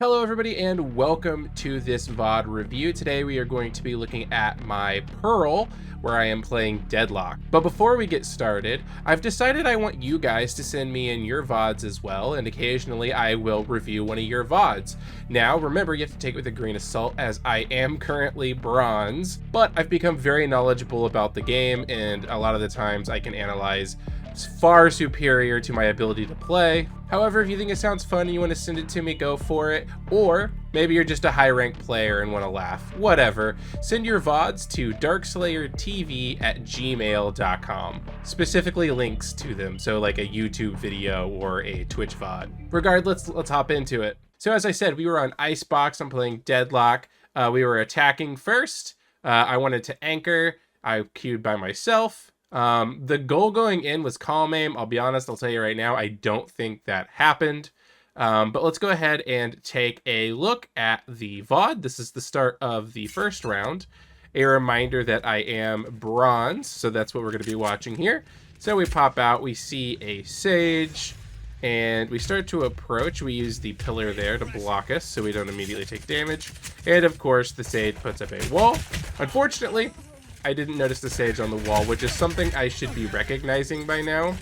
Hello everybody and welcome to this VOD review. Today we are going to be looking at my Pearl, where I am playing Deadlock. But before we get started, I've decided I want you guys to send me in your VODs as well, and occasionally I will review one of your VODs. Now remember, you have to take it with a grain of salt as I am currently bronze, but I've become very knowledgeable about the game and a lot of the times I can analyze far superior to my ability to play. However, if you think it sounds fun and you want to send it to me, go for it. Or maybe you're just a high-ranked player and want to laugh. Whatever. Send your VODs to darkslayertv@gmail.com. Specifically links to them, so like a YouTube video or a Twitch VOD. Regardless, let's hop into it. So as I said, we were on Icebox. I'm playing Deadlock. We were attacking first. I wanted to anchor. I queued by myself. The goal going in was calm aim. I'll be honest, I'll tell you right now, I don't think that happened. But let's go ahead and take a look at the VOD. This is the start of the first round. A reminder that I am bronze, so that's what we're going to be watching here. So we pop out, we see a Sage, and we start to approach. We use the pillar there to block us so we don't immediately take damage. And of course, the Sage puts up a wall. Unfortunately, I didn't notice the Sage on the wall, which is something I should be recognizing by now.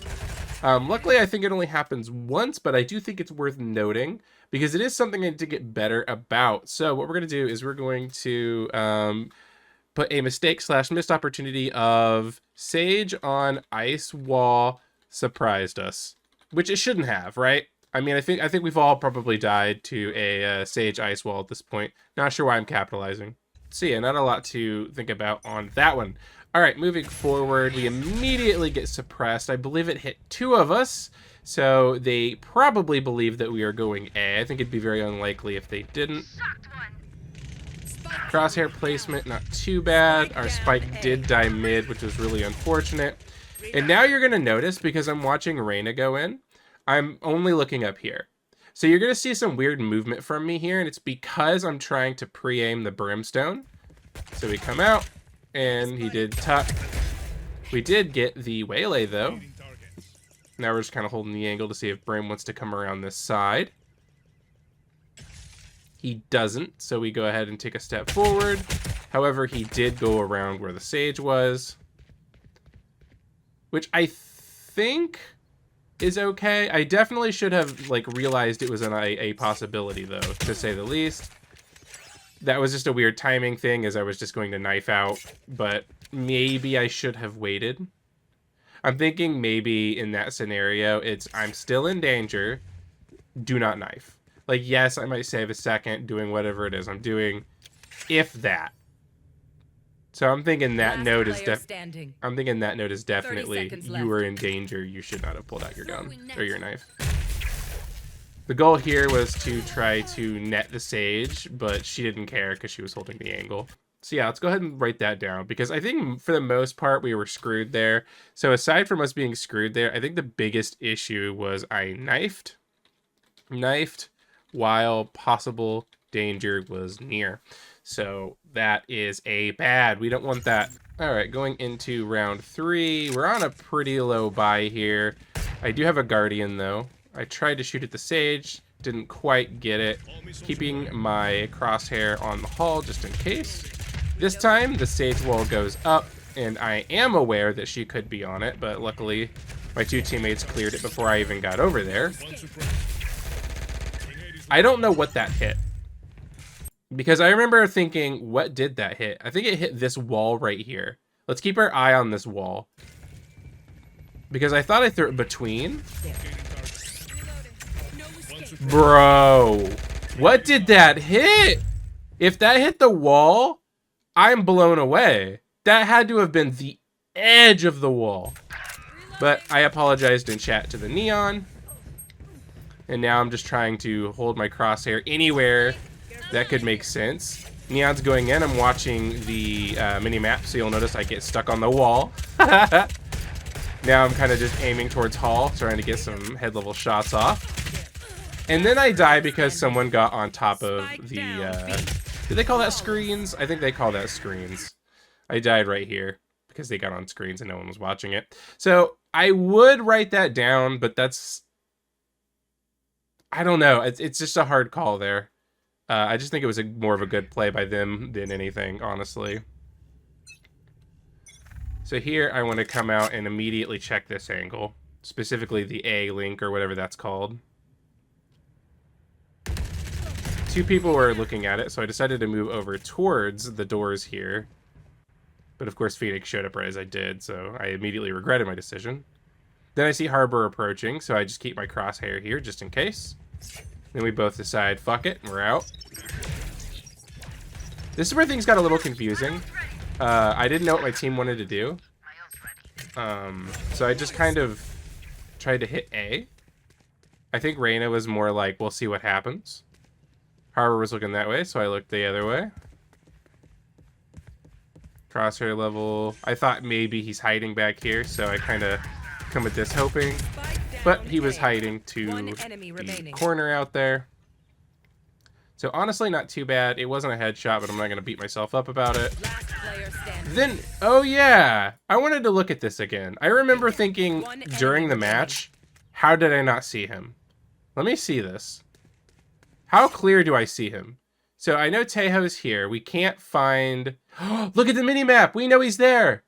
Luckily, I think it only happens once, but I do think it's worth noting because it is something I need to get better about. So what we're going to do is we're going to put a mistake/missed opportunity of Sage on ice wall surprised us, which it shouldn't have, right? I mean, I think we've all probably died to a Sage ice wall at this point. Not sure why I'm capitalizing. So yeah, not a lot to think about on that one. All right, moving forward, we immediately get suppressed. I believe it hit two of us, so they probably believe that we are going A. I think it'd be very unlikely if they didn't. Crosshair placement, not too bad. Our spike did die mid, which was really unfortunate. And now you're going to notice, because I'm watching Reyna go in, I'm only looking up here. So you're going to see some weird movement from me here, and it's because I'm trying to pre-aim the Brimstone. So we come out, and he did tuck. We did get the Waylay, though. Now we're just kind of holding the angle to see if Brim wants to come around this side. He doesn't, so we go ahead and take a step forward. However, he did go around where the Sage was, which I think is okay. I definitely should have realized it was a possibility, though, to say the least. That was just a weird timing thing, as I was just going to knife out, but maybe I should have waited. I'm thinking maybe in that scenario, it's I'm still in danger, do not knife. Like, yes, I might save a second doing whatever it is I'm doing, if that. So I'm thinking that note is definitely you were in danger. You should not have pulled out your gun or your knife. The goal here was to try to net the Sage, but she didn't care because she was holding the angle. So yeah, let's go ahead and write that down because I think for the most part we were screwed there. So aside from us being screwed there, I think the biggest issue was I knifed while possible danger was near. So that is a bad. We don't want that. All right, going into round 3. We're on a pretty low buy here. I do have a Guardian, though. I tried to shoot at the Sage. Didn't quite get it. Keeping my crosshair on the hall just in case. This time, the Sage wall goes up, and I am aware that she could be on it, but luckily, my two teammates cleared it before I even got over there. I don't know what that hit, because I remember thinking, what did that hit? I think it hit this wall right here. Let's keep our eye on this wall, because I thought I threw it between. Bro, what did that hit? If that hit the wall, I'm blown away. That had to have been the edge of the wall. But I apologized in chat to the Neon. And now I'm just trying to hold my crosshair anywhere that could make sense. Neon's going in. I'm watching the mini-map, so you'll notice I get stuck on the wall. Now I'm kind of just aiming towards Hall, trying to get some head-level shots off. And then I die because someone got on top of the... did they call that screens? I think they call that screens. I died right here because they got on screens and no one was watching it. So I would write that down, but that's... I don't know. It's just a hard call there. I just think it was more of a good play by them than anything, honestly. So here I want to come out and immediately check this angle, specifically the A link or whatever that's called. Two people were looking at it, so I decided to move over towards the doors here. But of course Phoenix showed up right as I did, so I immediately regretted my decision. Then I see Harbor approaching, so I just keep my crosshair here just in case. Then we both decide, fuck it, and we're out. This is where things got a little confusing. I didn't know what my team wanted to do. So I just kind of tried to hit A. I think Reyna was more like, we'll see what happens. Harbor was looking that way, so I looked the other way. Crosshair level. I thought maybe he's hiding back here, so I kind of come with this hoping. But he was hiding to the corner out there. So honestly, not too bad. It wasn't a headshot, but I'm not going to beat myself up about it. Then, oh yeah, I wanted to look at this again. I remember thinking during the match, how did I not see him? Let me see this. How clear do I see him? So I know Tejo's here. We can't find... Look at the minimap! We know he's there!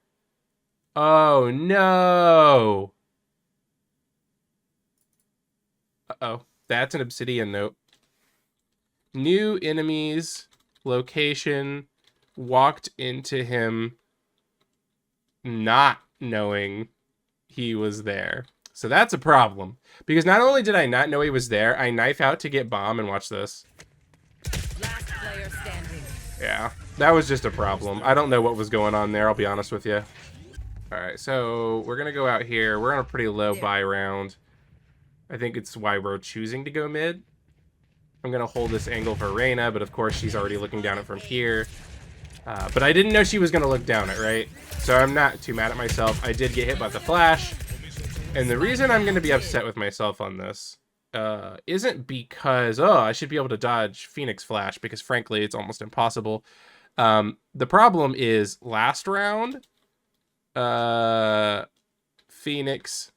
Oh, no! Uh-oh. That's an obsidian note. New enemies, location, walked into him not knowing he was there. So that's a problem. Because not only did I not know he was there, I knife out to get bomb and watch this. Last player standing. Yeah, that was just a problem. I don't know what was going on there, I'll be honest with you. Alright, so we're going to go out here. We're on a pretty low buy round. I think it's why we're choosing to go mid. I'm going to hold this angle for Reyna, but of course she's already looking down it from here. But I didn't know she was going to look down it, right? So I'm not too mad at myself. I did get hit by the flash. And the reason I'm going to be upset with myself on this isn't because, oh, I should be able to dodge Phoenix flash, because frankly, it's almost impossible. The problem is last round, Phoenix,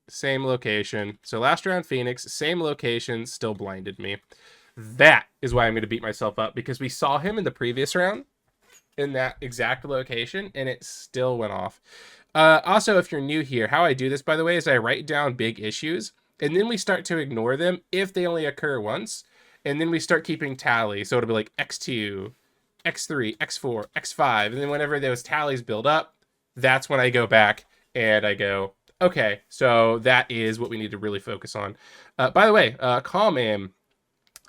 same location. So last round, Phoenix, same location, still blinded me. That is why I'm going to beat myself up, because we saw him in the previous round in that exact location, and it still went off. Also, if you're new here, how I do this, by the way, is I write down big issues, and then we start to ignore them if they only occur once, and then we start keeping tally. So it'll be like X2, X3, X4, X5, and then whenever those tallies build up, that's when I go back and I go, okay, so that is what we need to really focus on. By the way, calm aim.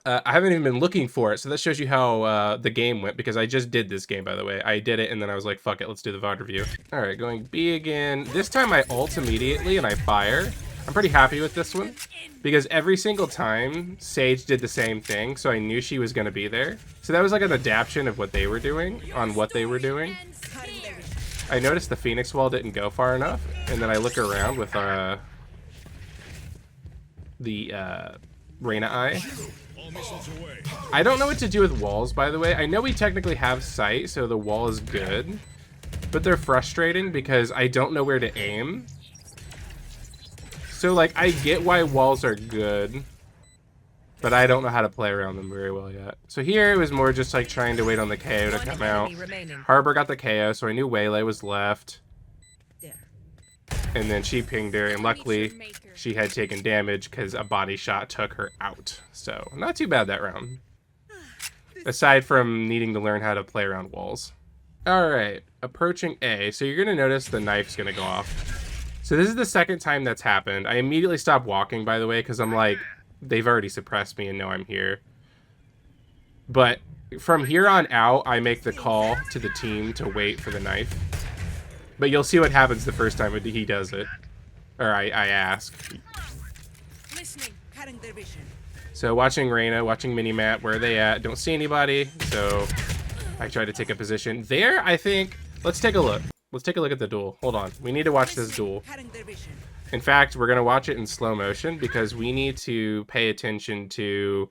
I haven't even been looking for it, so that shows you how the game went, because I just did this game, by the way. I did it, and then I was like, fuck it, let's do the VOD review. All right, going B again. This time I ult immediately, and I fire. I'm pretty happy with this one, because every single time, Sage did the same thing, so I knew she was going to be there. So that was like an adaptation of what they were doing, on what they were doing. I noticed the Phoenix wall didn't go far enough, and then I look around with the Reyna eye. I don't know what to do with walls, by the way. I know we technically have sight, so the wall is good. But they're frustrating because I don't know where to aim. So, like, I get why walls are good, but I don't know how to play around them very well yet. So here it was more just like trying to wait on the KO to come out. Harbor got the KO, so I knew Waylay was left. And then she pinged her, and luckily she had taken damage because a body shot took her out. So not too bad that round. Aside from needing to learn how to play around walls. Alright, approaching A. So you're going to notice the knife's going to go off. So this is the second time that's happened. I immediately stopped walking, by the way, because I'm like, they've already suppressed me and know I'm here. But from here on out, I make the call to the team to wait for the knife. But you'll see what happens the first time he does it. Or I ask. So watching Reyna, watching Minimap, where are they at? Don't see anybody, so I try to take a position. There, I think, let's take a look. Let's take a look at the duel. Hold on, we need to watch this duel. In fact, we're gonna watch it in slow motion because we need to pay attention to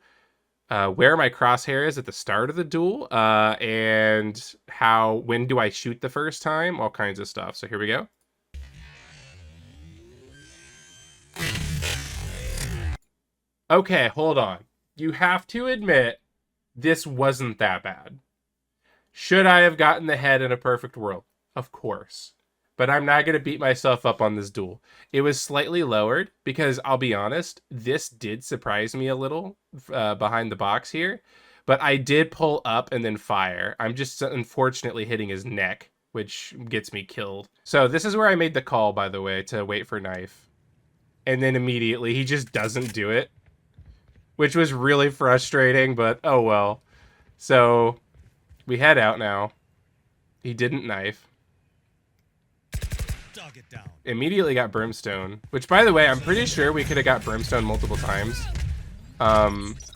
where my crosshair is at the start of the duel, and when do I shoot the first time, all kinds of stuff. So here we go. Okay, hold on. You have to admit, this wasn't that bad. Should I have gotten the head in a perfect world? Of course. But I'm not going to beat myself up on this duel. It was slightly lowered because, I'll be honest, this did surprise me a little behind the box here. But I did pull up and then fire. I'm just unfortunately hitting his neck, which gets me killed. So this is where I made the call, by the way, to wait for knife. And then immediately he just doesn't do it, which was really frustrating, but oh well. So we head out now. He didn't knife. Immediately got brimstone, which, by the way, I'm pretty sure we could have got brimstone multiple times.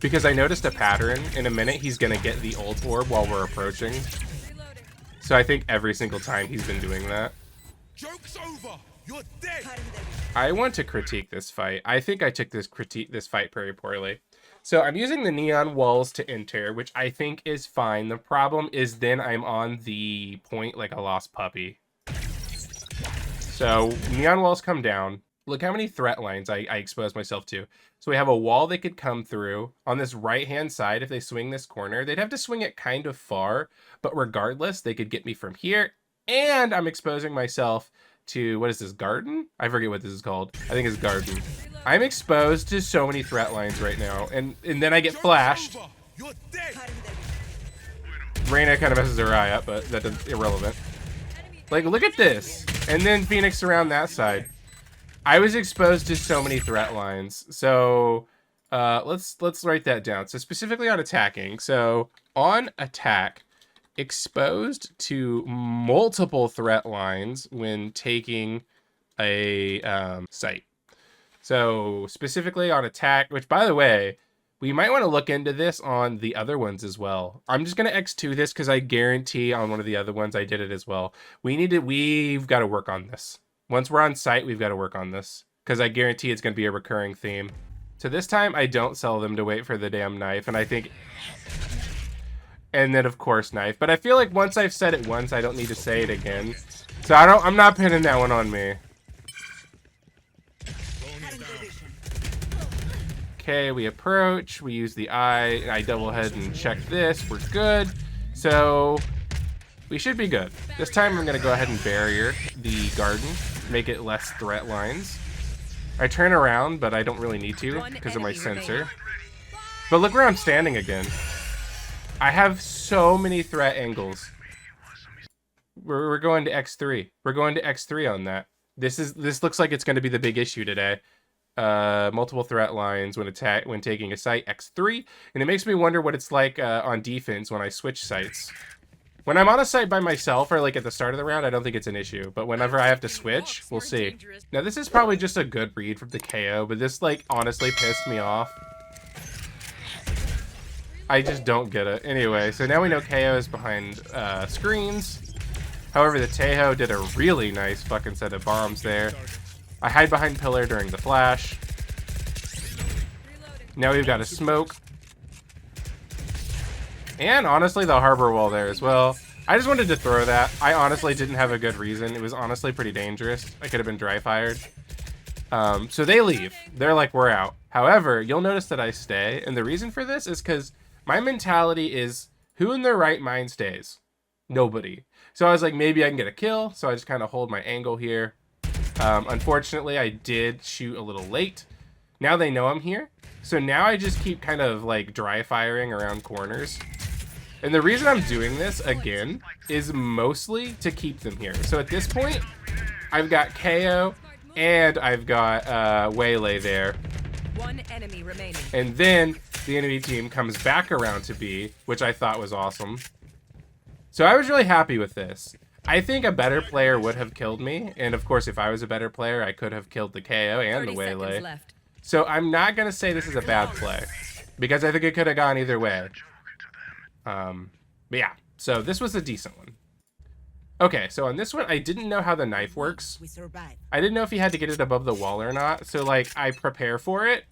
Because I noticed a pattern. In a minute, he's going to get the ult orb while we're approaching. So I think every single time he's been doing that. Joke's over. You're dead. I want to critique this fight. I think I took this fight very poorly. So I'm using the neon walls to enter, which I think is fine. The problem is then I'm on the point like a lost puppy. So neon walls come down. Look how many threat lines I expose myself to. So we have a wall they could come through. On this right-hand side, if they swing this corner, they'd have to swing it kind of far. But regardless, they could get me from here. And I'm exposing myself to, what is this, garden? I forget what this is called. I think it's garden. I'm exposed to so many threat lines right now. And then I get flashed. Reyna kind of messes her eye up, but that's irrelevant. Like, look at this. And then Phoenix around that side. I was exposed to so many threat lines. So let's write that down. So specifically on attacking. So on attack, exposed to multiple threat lines when taking a site. So specifically on attack, which, by the way, we might want to look into this on the other ones as well. I'm just going to X2 this because I guarantee on one of the other ones I did it as well. We've got to work on this. Once we're on site, we've got to work on this because I guarantee it's going to be a recurring theme. So this time I don't sell them to wait for the damn knife. And I think, and then of course knife, but I feel like once I've said it once, I don't need to say it again. So I'm not pinning that one on me. Okay, we approach, we use the eye, I double head and check this, we're good. So we should be good. This time I'm gonna go ahead and barrier the garden, make it less threat lines. I turn around, but I don't really need to because of my sensor. But look where I'm standing again. I have so many threat angles. We're going to X3. We're going to X3 on that. This looks like it's going to be the big issue today. Multiple threat lines when taking a site, X3, and it makes me wonder what it's like on defense when I switch sites. When I'm on a site by myself or like at the start of the round, I don't think it's an issue, but whenever I have to switch, we'll see. Now this is probably just a good read from the KO, but this like honestly pissed me off. I just don't get it. Anyway, so now we know KO is behind screens. However, the Tejo did a really nice fucking set of bombs there. I hide behind pillar during the flash. Now we've got a smoke. And honestly, the harbor wall there as well. I just wanted to throw that. I honestly didn't have a good reason. It was honestly pretty dangerous. I could have been dry fired. So they leave. They're like, we're out. However, you'll notice that I stay. And the reason for this is because my mentality is, who in their right mind stays? Nobody. So I was like, maybe I can get a kill. So I just kind of hold my angle here. Unfortunately, I did shoot a little late. Now they know I'm here. So now I just keep kind of like dry firing around corners. And the reason I'm doing this, again, is mostly to keep them here. So at this point, I've got KO and I've got Waylay there. One enemy remaining. And then the enemy team comes back around to B, which I thought was awesome. So I was really happy with this. I think a better player would have killed me. And of course, if I was a better player, I could have killed the KO and the Waylay. So I'm not going to say this is a bad play, because I think it could have gone either way. But yeah, so this was a decent one. Okay, so on this one, I didn't know how the knife works. I didn't know if he had to get it above the wall or not. So like, I prepare for it,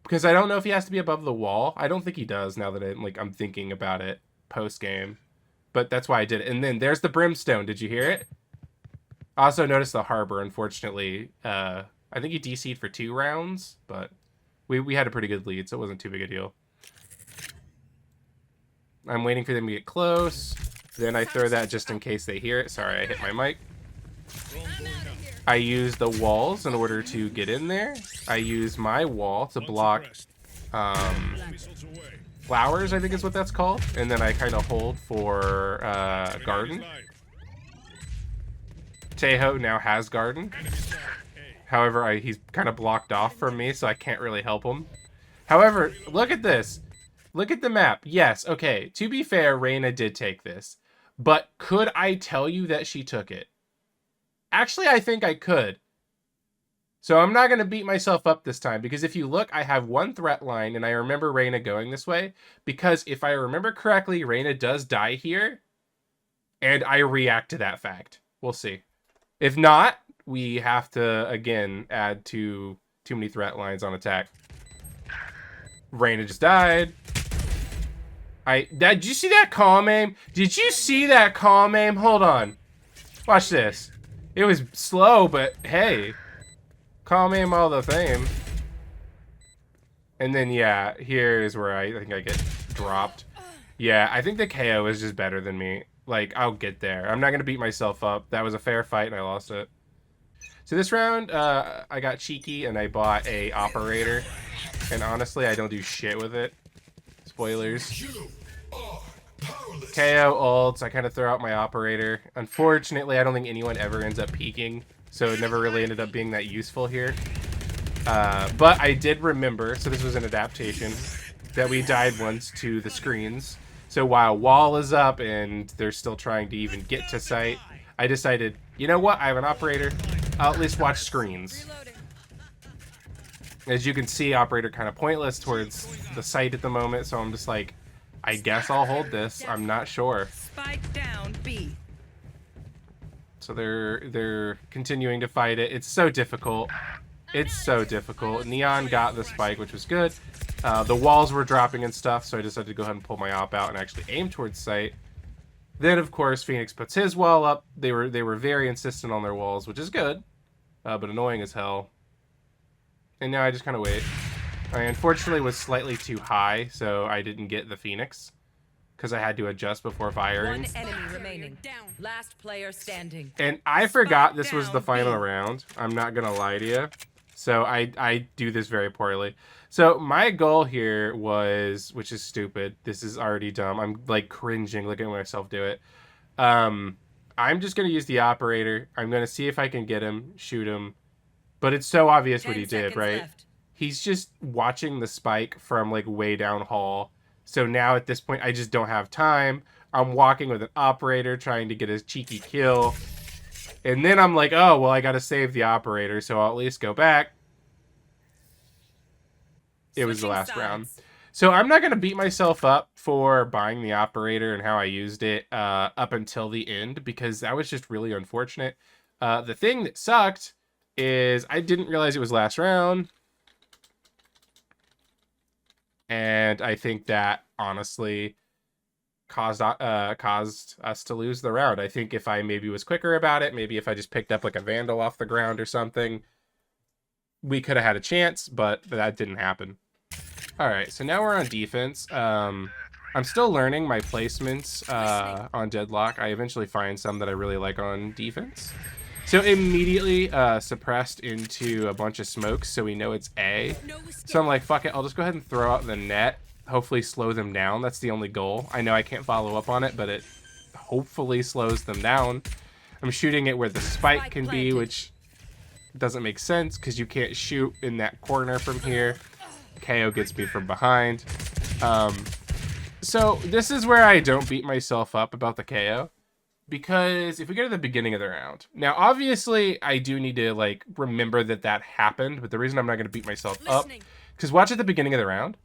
because I don't know if he has to be above the wall. I don't think he does now that I'm thinking about it post game. But that's why I did it. And then there's the brimstone. Did you hear it? Also notice the harbor, unfortunately. I think he DC'd for 2 rounds, but We had a pretty good lead, so it wasn't too big a deal. I'm waiting for them to get close. Then I throw that just in case they hear it. Sorry, I hit my mic. I use the walls in order to get in there. I use my wall to block flowers, I think is what that's called. And then I kind of hold for garden. Tejo now has garden. However, he's kind of blocked off from me, so I can't really help him. However, look at this. Look at the map. Yes, okay. To be fair, Reyna did take this. But could I tell you that she took it? Actually, I think I could. So I'm not going to beat myself up this time, because if you look, I have one threat line, and I remember Reyna going this way, because if I remember correctly, Reyna does die here, and I react to that fact. We'll see. If not, we have to, again, add too many threat lines on attack. Reyna just died. Did you see that calm aim? Did you see that calm aim? Hold on. Watch this. It was slow, but hey. Calm aim all the same. And then, yeah, here is where I think I get dropped. Yeah, I think the KO is just better than me. Like, I'll get there. I'm not going to beat myself up. That was a fair fight, and I lost it. So this round, I got cheeky, and I bought a operator. And honestly, I don't do shit with it. Spoilers. KO ults, I kind of throw out my operator. Unfortunately, I don't think anyone ever ends up peeking. So it never really ended up being that useful here. But I did remember, so this was an adaptation, that we died once to the screens. So while wall is up and they're still trying to even get to site, I decided, you know what, I have an operator, I'll at least watch screens. As you can see, operator kind of pointless towards the site at the moment, so I'm just like, I guess I'll hold this, I'm not sure. Spike down B. So they're continuing to fight it. It's so difficult. It's so difficult. Neon got the spike, which was good. The walls were dropping and stuff, so I decided to go ahead and pull my op out and actually aim towards site. Then, of course, Phoenix puts his wall up. They were very insistent on their walls, which is good, but annoying as hell. And now I just kind of wait. I unfortunately was slightly too high, so I didn't get the Phoenix, because I had to adjust before firing. One enemy remaining. Last player standing. And I forgot this was the final round. I'm not going to lie to you. So I do this very poorly. So my goal here was, which is stupid. This is already dumb. I'm like cringing looking at myself do it. I'm just going to use the operator. I'm going to see if I can get him, shoot him. But it's so obvious what he did, right? Left. He's just watching the spike from like way down hall. So now at this point, I just don't have time. I'm walking with an operator trying to get a cheeky kill. And then I'm like, oh, well, I got to save the operator, so I'll at least go back. It was the last round. So I'm not going to beat myself up for buying the operator and how I used it up until the end, because that was just really unfortunate. The thing that sucked is I didn't realize it was last round. And I think that, honestly, caused us to lose the round. I think if I maybe was quicker about it, maybe if I just picked up like a Vandal off the ground or something, we could have had a chance, but that didn't happen. All right, so now we're on defense. I'm still learning my placements on Deadlock. I eventually find some that I really like on defense. So immediately suppressed into a bunch of smokes, so we know it's A. So I'm like, fuck it, I'll just go ahead and throw out the net. Hopefully slow them down. That's the only goal. I know I can't follow up on it, but it hopefully slows them down. I'm shooting it where the spike can be, which doesn't make sense because you can't shoot in that corner from here. KO gets me from behind. So this is where I don't beat myself up about the KO. Because if we go to the beginning of the round, now obviously I do need to like remember that that happened, but the reason I'm not going to beat myself up, because watch at the beginning of the round,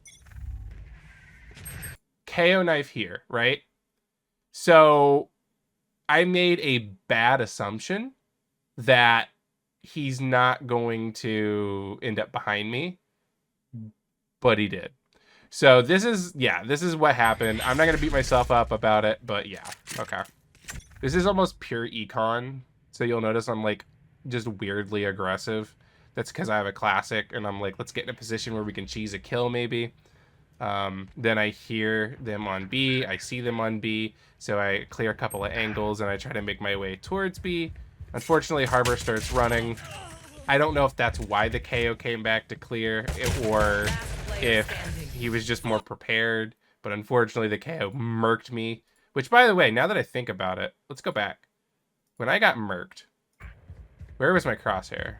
KO knife here, right? So I made a bad assumption that he's not going to end up behind me, but he did. So this is what happened. I'm not going to beat myself up about it, but yeah, okay. This is almost pure econ, so you'll notice I'm like just weirdly aggressive. That's because I have a classic, and I'm like, let's get in a position where we can cheese a kill, maybe. Then I hear them on B. I see them on B, so I clear a couple of angles, and I try to make my way towards B. Unfortunately, Harbor starts running. I don't know if that's why the KO came back to clear, or if he was just more prepared. But unfortunately, the KO murked me. Which, by the way, now that I think about it, let's go back. When I got murked, where was my crosshair?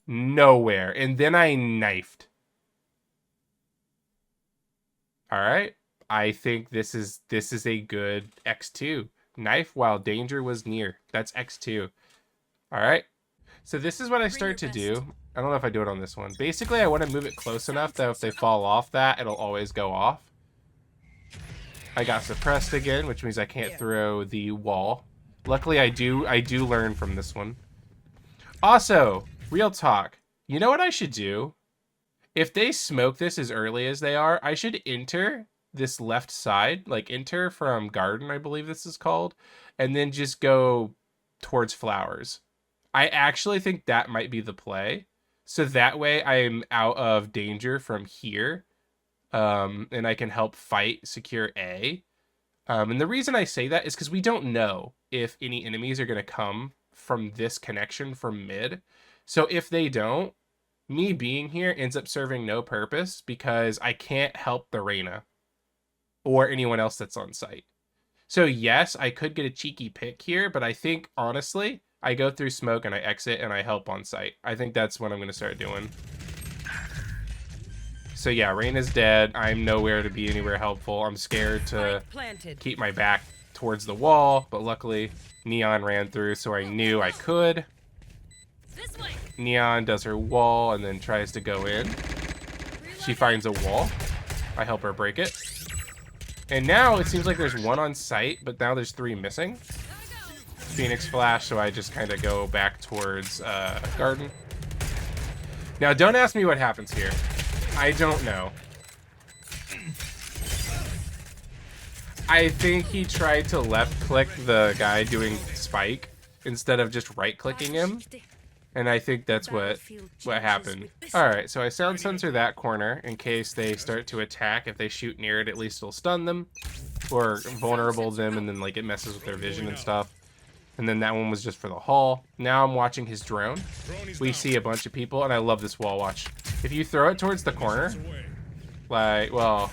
Nowhere. And then I knifed. All right. I think this is a good X2. Knife while danger was near. That's X2. All right. So this is what I start to do. I don't know if I do it on this one. Basically, I want to move it close enough that if they fall off that, it'll always go off. I got suppressed again, which means I can't throw the wall. Luckily, I do learn from this one. Also, real talk. You know what I should do? If they smoke this as early as they are, I should enter this left side, like enter from garden, I believe this is called, and then just go towards flowers. I actually think that might be the play. So that way I'm out of danger from here, and I can help fight secure A. And the reason I say that is because we don't know if any enemies are going to come from this connection from mid. So if they don't, me being here ends up serving no purpose because I can't help the Reyna or anyone else that's on site. So yes, I could get a cheeky pick here, but I think honestly, I go through smoke and I exit and I help on site. I think that's what I'm going to start doing. So yeah, Reyna's dead. I'm nowhere to be anywhere helpful. I'm scared to keep my back towards the wall, but luckily Neon ran through, so I knew I could. Neon does her wall and then tries to go in. She finds a wall. I help her break it. And now it seems like there's one on site, but now there's 3 missing. Phoenix flash, so I just kind of go back towards garden. Now, don't ask me what happens here. I don't know. I think he tried to left click the guy doing spike instead of just right clicking him. And I think that's what happened. Alright, so I sound sensor that corner in case they start to attack. If they shoot near it, at least it'll stun them. Or vulnerable them, and then like it messes with their vision and stuff. And then that one was just for the hall. Now I'm watching his drone. We see a bunch of people, and I love this wall watch. If you throw it towards the corner, like, well,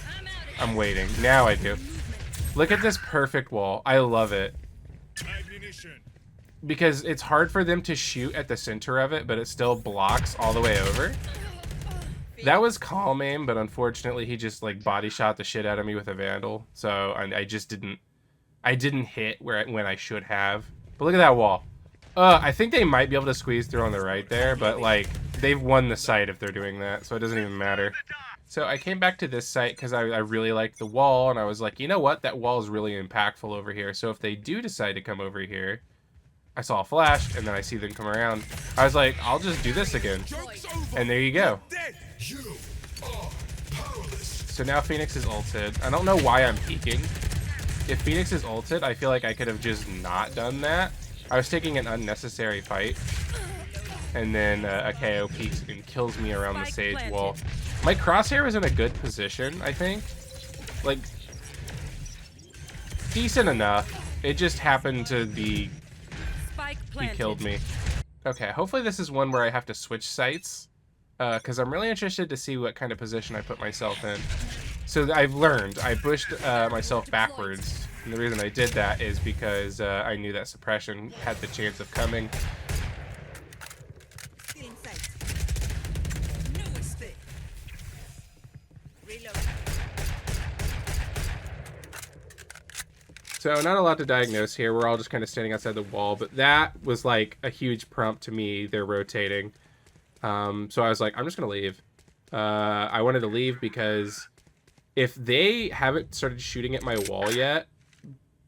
I'm waiting. Now I do. Look at this perfect wall. I love it. Because it's hard for them to shoot at the center of it, but it still blocks all the way over. That was calm aim, but unfortunately he just like body shot the shit out of me with a Vandal. So I just didn't hit when I should have. But look at that wall. I think they might be able to squeeze through on the right there, but like they've won the site if they're doing that, so it doesn't even matter. So I came back to this site because I really liked the wall, and I was like, you know what? That wall is really impactful over here. So if they do decide to come over here, I saw a flash, and then I see them come around. I was like, I'll just do this again. And there you go. So now Phoenix is ulted. I don't know why I'm peeking. If Phoenix is ulted, I feel like I could have just not done that. I was taking an unnecessary fight. And then a KO peeks and kills me around the sage wall. My crosshair was in a good position, I think. Like, decent enough. It just happened to be... He killed me. Okay, hopefully this is one where I have to switch sites. Because I'm really interested to see what kind of position I put myself in. So I've learned. I pushed myself backwards. And the reason I did that is because I knew that suppression had the chance of coming. So not a lot to diagnose here. We're all just kind of standing outside the wall, but that was like a huge prompt to me. They're rotating. So I was like, I'm just going to leave. I wanted to leave because if they haven't started shooting at my wall yet,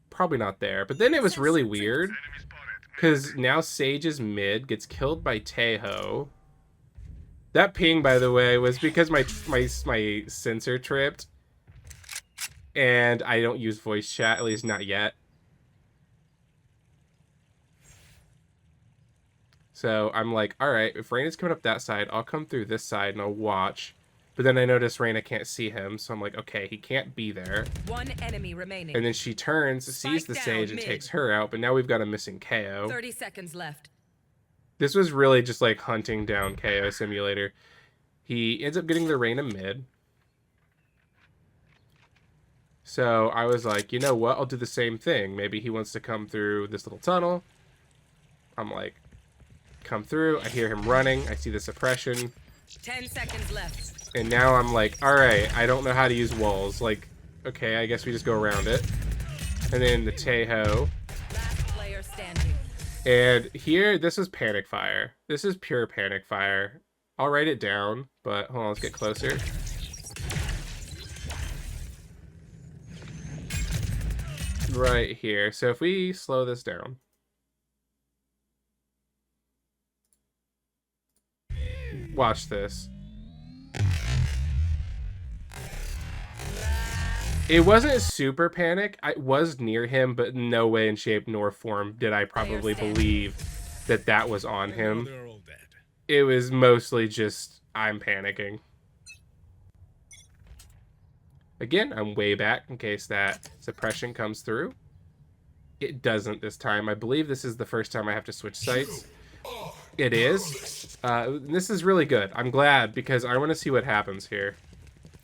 probably not there. But then it was really weird because now Sage's mid gets killed by Teho. That ping, by the way, was because my sensor tripped. And I don't use voice chat, at least not yet. So I'm like, all right, if Reyna's coming up that side, I'll come through this side and I'll watch. But then I notice Reyna can't see him, so I'm like, okay, he can't be there. One enemy remaining. And then she turns, sees the Sage, and takes her out, but now we've got a missing KO. 30 seconds left. This was really just like hunting down KO Simulator. He ends up getting the Reyna mid. So I was like, you know what, I'll do the same thing. Maybe he wants to come through this little tunnel. I'm like, come through. I hear him running. I see the suppression. 10 seconds left. And now I'm like, alright, I don't know how to use walls. Like, okay, I guess we just go around it. And then the Taeho. Last player standing. And here, this is panic fire. This is pure panic fire. I'll write it down, but hold on, let's get closer. Right here. So if we slow this down. Watch this. It wasn't super panic. I was near him, but no way in shape nor form did I probably believe that that was on him. It was mostly just, I'm panicking. Again, I'm way back in case that suppression comes through. It doesn't this time. I believe this is the first time I have to switch sites. It is. This is really good. I'm glad because I want to see what happens here.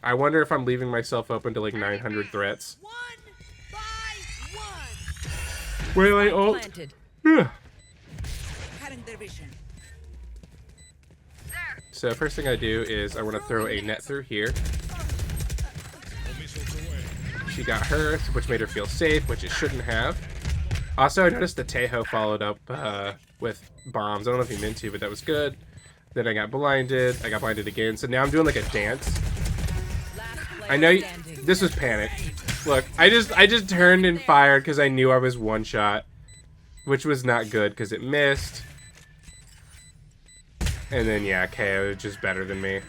I wonder if I'm leaving myself open to like 900 threats. One by one. Wait, ult. Planted. Cutting their vision. So first thing I do is I want to throw a net through here. She got her, which made her feel safe, which it shouldn't have. Also, I noticed the Taeho followed up with bombs. I don't know if he meant to, but that was good. Then I got blinded. I got blinded again. So now I'm doing like a dance. I know this was panic. Look, I just turned and fired because I knew I was one shot, which was not good because it missed. And then yeah, KO is just better than me.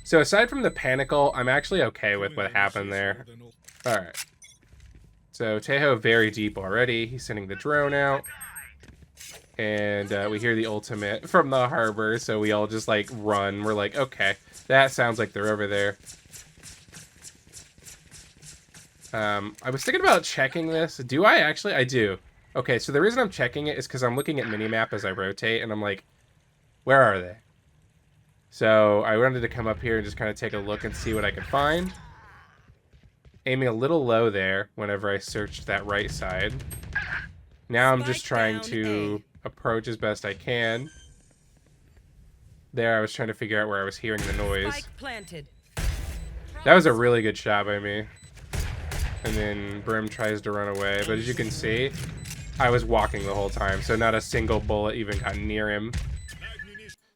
So aside from the panicle, I'm actually okay with what happened there. All right. So Taeho very deep already. He's sending the drone out. And we hear the ultimate from the harbor, so we all just like run. We're like, okay, that sounds like they're over there. I was thinking about checking this. Do I actually? I do. Okay, so the reason I'm checking it is because I'm looking at minimap as I rotate, and I'm like, where are they? So I wanted to come up here and just kind of take a look and see what I could find. Aiming a little low there whenever I searched that right side. Now I'm just trying to approach as best I can. There, I was trying to figure out where I was hearing the noise. That was a really good shot by me. And then Brim tries to run away, but as you can see, I was walking the whole time, so not a single bullet even got near him.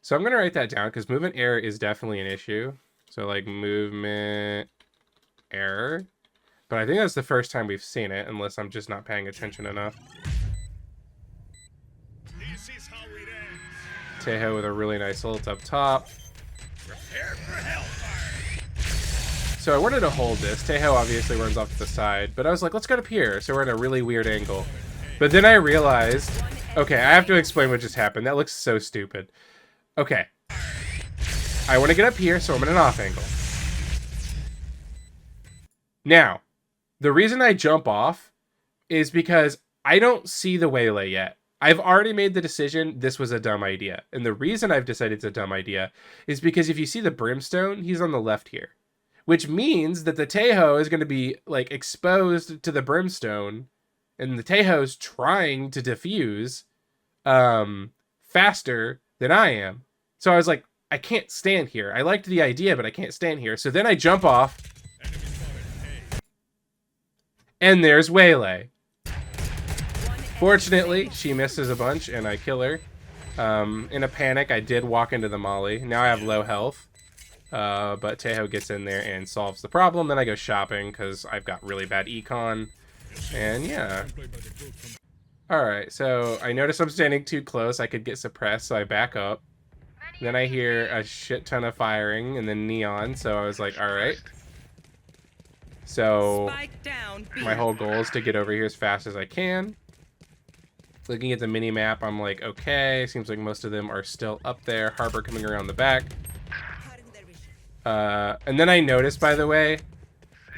So I'm gonna write that down because movement error is definitely an issue. So like movement error, but I think that's the first time we've seen it, unless I'm just not paying attention enough. Taeho with a really nice ult up top. So I wanted to hold this. Taeho obviously runs off to the side, but I was like, let's go up here. So we're in a really weird angle. But then I realized, okay, I have to explain what just happened. That looks so stupid. Okay. I want to get up here, so I'm in an off angle. Now, the reason I jump off is because I don't see the waylay yet. I've already made the decision this was a dumb idea. And the reason I've decided it's a dumb idea is because if you see the brimstone, he's on the left here. Which means that the Taeho is going to be like exposed to the brimstone, and the Taeho's trying to defuse faster than I am. So I was like, I can't stand here. I liked the idea, but I can't stand here. So then I jump off, and there's Waylay. Fortunately, she misses a bunch, and I kill her. In a panic, I did walk into the molly. Now I have low health. But Taeho gets in there and solves the problem. Then I go shopping because I've got really bad econ. And yeah. Alright, so I notice I'm standing too close. I could get suppressed, so I back up. Then I hear a shit ton of firing and then neon, so I was like, alright. So my whole goal is to get over here as fast as I can. Looking at the mini map, I'm like, okay, seems like most of them are still up there. Harbor coming around the back. And then I noticed, by the way,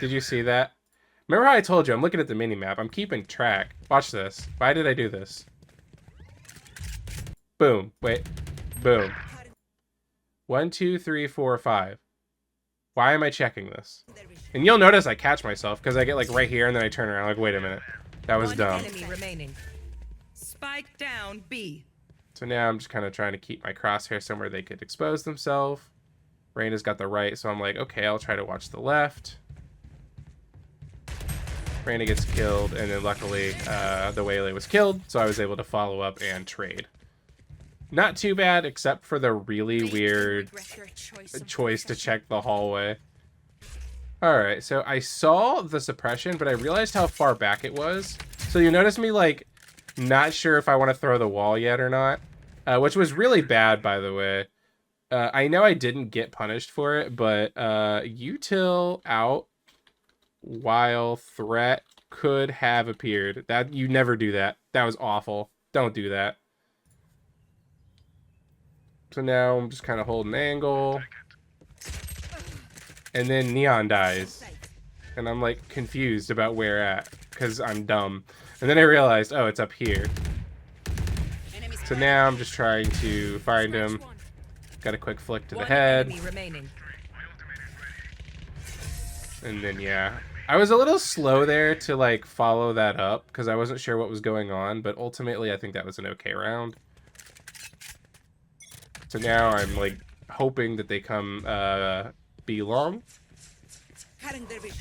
did you see that? Remember how I told you I'm looking at the mini map? I'm keeping track. Watch this. Why did I do this? Boom. Wait. Boom. 1, 2, 3, 4, 5. Why am I checking this? And you'll notice I catch myself because I get like right here and then I turn around like, wait a minute. That was dumb. Enemy remaining. Spike down B. So now I'm just kind of trying to keep my crosshair somewhere they could expose themselves. Reyna's got the right, so I'm like, okay, I'll try to watch the left. Reyna gets killed, and then luckily the Waylay was killed, so I was able to follow up and trade. Not too bad, except for the really weird choice to check the hallway. Alright, so I saw the suppression, but I realized how far back it was. So you notice me, like, not sure if I want to throw the wall yet or not, which was really bad, by the way. I know I didn't get punished for it, but util out while threat could have appeared. That you never do that. That was awful. Don't do that. So now I'm just kind of holding angle. And then Neon dies. And I'm like confused about where at, because I'm dumb. And then I realized, oh, it's up here. So now I'm just trying to find him. Got a quick flick to the head. And then, yeah. I was a little slow there to, like, follow that up, because I wasn't sure what was going on, but ultimately I think that was an okay round. So now I'm, like, hoping that they come B long.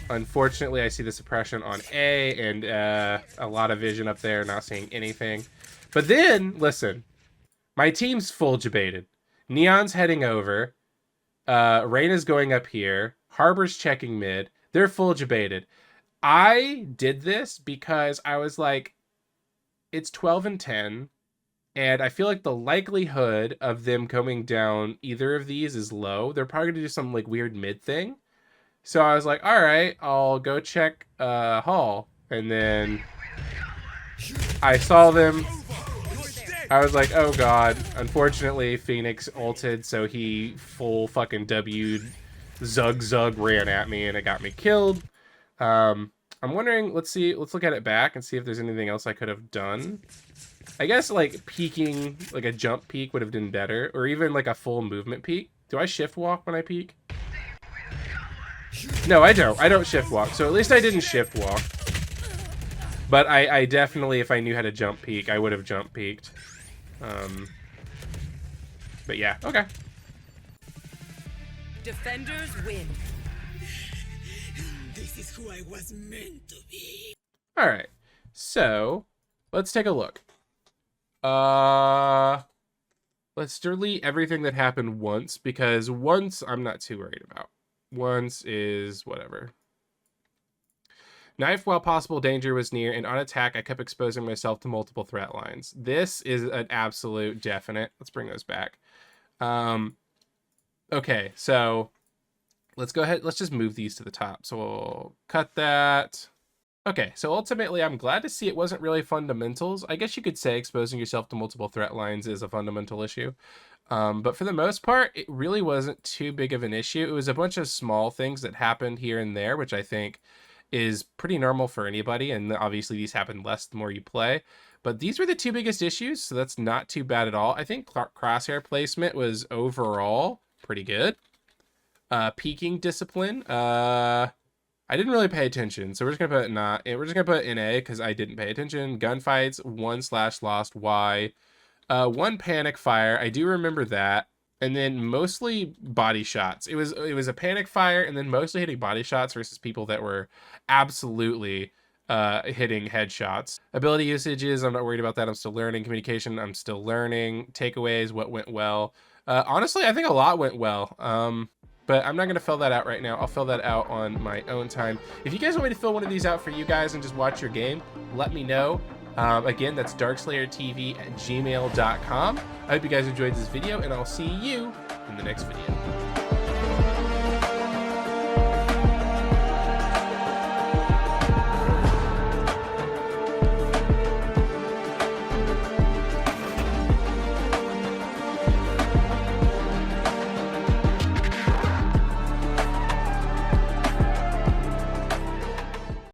Unfortunately, I see the suppression on A, and a lot of vision up there, not seeing anything. But then, listen, my team's full debated. Neon's heading over. Reyna's going up here. Harbor's checking mid. They're full debated. I did this because I was like, it's 12 and 10. And I feel like the likelihood of them coming down either of these is low. They're probably going to do some like weird mid thing. So I was like, all right, I'll go check Hall. And then I saw them. I was like, oh god. Unfortunately, Phoenix ulted, so he full fucking W'd. Zug ran at me and it got me killed. I'm wondering, let's look at it back and see if there's anything else I could have done. I guess like peeking, like a jump peek would have been better, or even like a full movement peek. Do I shift walk when I peek? No, I don't. I don't shift walk, so at least I didn't shift walk. But I definitely, if I knew how to jump peek, I would have jump peeked. But yeah, okay. Defenders win. This is who I was meant to be. All right, so let's take a look. Let's delete everything that happened once, because once I'm not too worried about. Once is whatever. Knife while possible danger was near, and on attack I kept exposing myself to multiple threat lines. This is an absolute definite. Let's bring those back. Okay, so let's go ahead. Let's just move these to the top. So we'll cut that. Okay, so ultimately I'm glad to see it wasn't really fundamentals. I guess you could say exposing yourself to multiple threat lines is a fundamental issue. But for the most part, it really wasn't too big of an issue. It was a bunch of small things that happened here and there, which I think is pretty normal for anybody, and obviously these happen less the more you play. But these were the two biggest issues, so that's not too bad at all. I think crosshair placement was overall pretty good. Peeking discipline, I didn't really pay attention, so we're just gonna put we're just gonna put NA because I didn't pay attention. Gunfights 1/lost Y, 1 panic fire. I do remember that. And then mostly body shots. It was a panic fire, and then mostly hitting body shots versus people that were absolutely hitting headshots. Ability usages, I'm not worried about that. I'm still learning. Communication, I'm still learning. Takeaways, what went well. Honestly, I think a lot went well. But I'm not going to fill that out right now. I'll fill that out on my own time. If you guys want me to fill one of these out for you guys and just watch your game, let me know. Again, that's darkslayertv@gmail.com. I hope you guys enjoyed this video, and I'll see you in the next video.